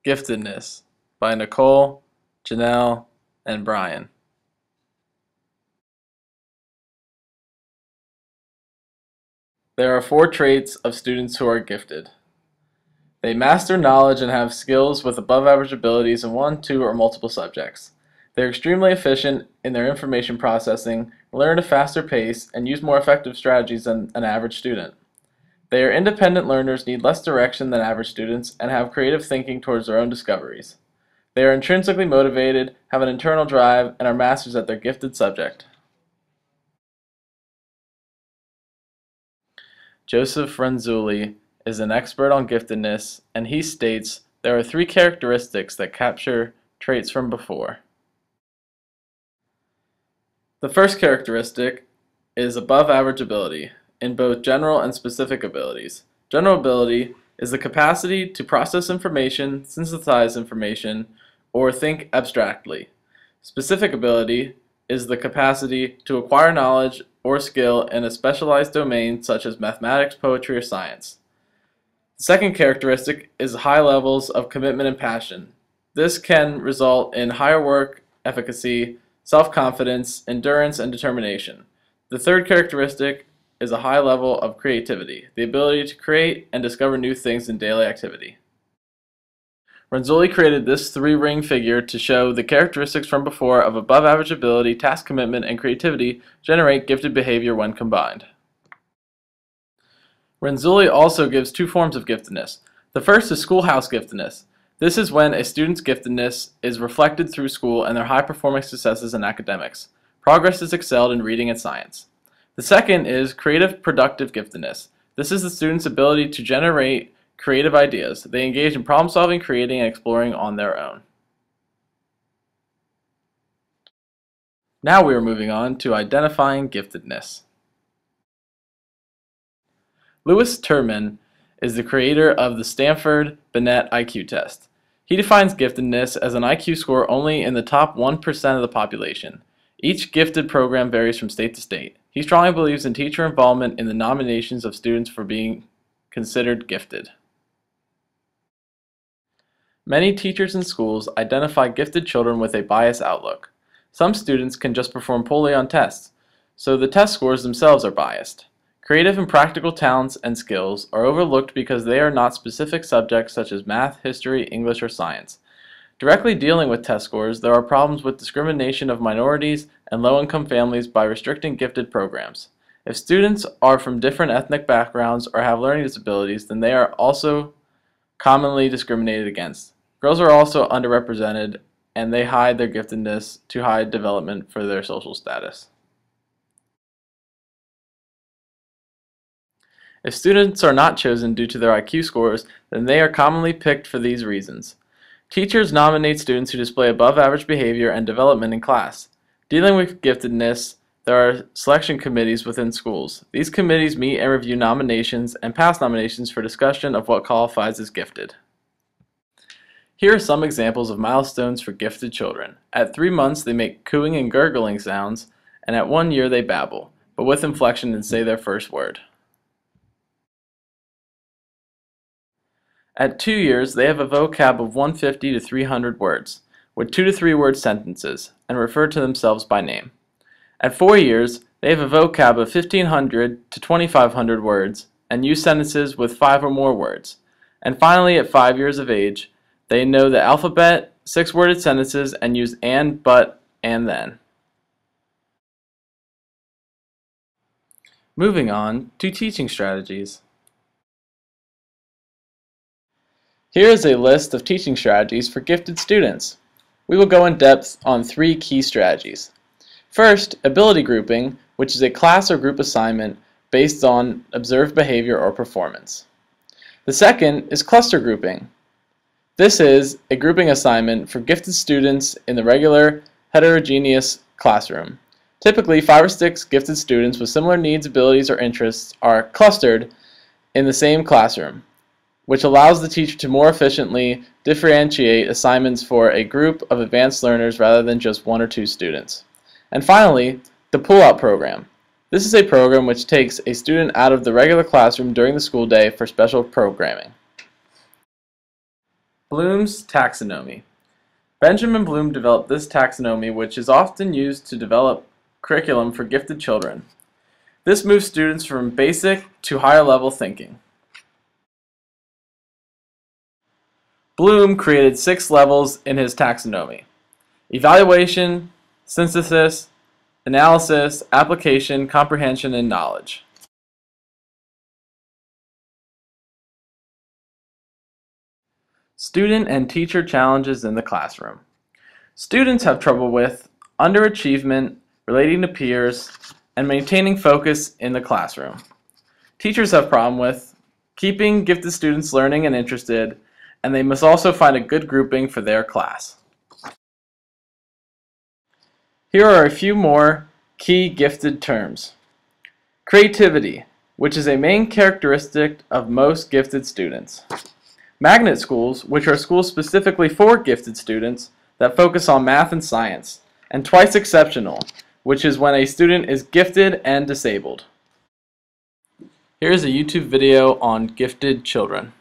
Giftedness by Nicole, Janelle, and Brian. There are 4 traits of students who are gifted. They master knowledge and have skills with above average abilities in 1, 2, or multiple subjects. They are extremely efficient in their information processing, learn at a faster pace, and use more effective strategies than an average student. They are independent learners, need less direction than average students, and have creative thinking towards their own discoveries. They are intrinsically motivated, have an internal drive, and are masters at their gifted subject. Joseph Renzulli is an expert on giftedness, and he states there are 3 characteristics that capture traits from before. The first characteristic is above average ability in both general and specific abilities. General ability is the capacity to process information, synthesize information, or think abstractly. Specific ability is the capacity to acquire knowledge or skill in a specialized domain such as mathematics, poetry, or science. The second characteristic is high levels of commitment and passion. This can result in higher work efficacy, self-confidence, endurance, and determination. The third characteristic is a high level of creativity, the ability to create and discover new things in daily activity. Renzulli created this 3-ring figure to show the characteristics from before of above average ability, task commitment, and creativity generate gifted behavior when combined. Renzulli also gives 2 forms of giftedness. The first is schoolhouse giftedness. This is when a student's giftedness is reflected through school and their high-performing successes in academics. Progress is excelled in reading and science. The second is creative productive giftedness. This is the student's ability to generate creative ideas. They engage in problem solving, creating, and exploring on their own. Now we are moving on to identifying giftedness. Louis Terman is the creator of the Stanford-Binet IQ test. He defines giftedness as an IQ score only in the top 1% of the population. Each gifted program varies from state to state. He strongly believes in teacher involvement in the nominations of students for being considered gifted. Many teachers and schools identify gifted children with a biased outlook. Some students can just perform poorly on tests, so the test scores themselves are biased. Creative and practical talents and skills are overlooked because they are not specific subjects such as math, history, English, or science. Directly dealing with test scores, there are problems with discrimination of minorities and low-income families by restricting gifted programs. If students are from different ethnic backgrounds or have learning disabilities, then they are also commonly discriminated against. Girls are also underrepresented, and they hide their giftedness to hide development for their social status. If students are not chosen due to their IQ scores, then they are commonly picked for these reasons. Teachers nominate students who display above average behavior and development in class. Dealing with giftedness, there are selection committees within schools. These committees meet and review nominations and pass nominations for discussion of what qualifies as gifted. Here are some examples of milestones for gifted children. At 3 months, they make cooing and gurgling sounds, and at 1 year they babble, but with inflection and say their first word. At 2 years, they have a vocab of 150 to 300 words, with 2 to 3 word sentences, and refer to themselves by name. At 4 years, they have a vocab of 1,500 to 2,500 words, and use sentences with 5 or more words. And finally, at 5 years of age, they know the alphabet, 6-worded sentences, and use and, but, and then. Moving on to teaching strategies. Here is a list of teaching strategies for gifted students. We will go in depth on 3 key strategies. First, ability grouping, which is a class or group assignment based on observed behavior or performance. The second is cluster grouping. This is a grouping assignment for gifted students in the regular heterogeneous classroom. Typically, 5 or 6 gifted students with similar needs, abilities, or interests are clustered in the same classroom, which allows the teacher to more efficiently differentiate assignments for a group of advanced learners rather than just 1 or 2 students. And finally, the pull-out program. This is a program which takes a student out of the regular classroom during the school day for special programming. Bloom's taxonomy. Benjamin Bloom developed this taxonomy, which is often used to develop curriculum for gifted children. This moves students from basic to higher level thinking. Bloom created 6 levels in his taxonomy: evaluation, synthesis, analysis, application, comprehension, and knowledge. Student and teacher challenges in the classroom. Students have trouble with underachievement, relating to peers, and maintaining focus in the classroom. Teachers have problem with keeping gifted students learning and interested, and they must also find a good grouping for their class. Here are a few more key gifted terms. Creativity, which is a main characteristic of most gifted students. Magnet schools, which are schools specifically for gifted students that focus on math and science. And twice exceptional, which is when a student is gifted and disabled. Here is a YouTube video on gifted children.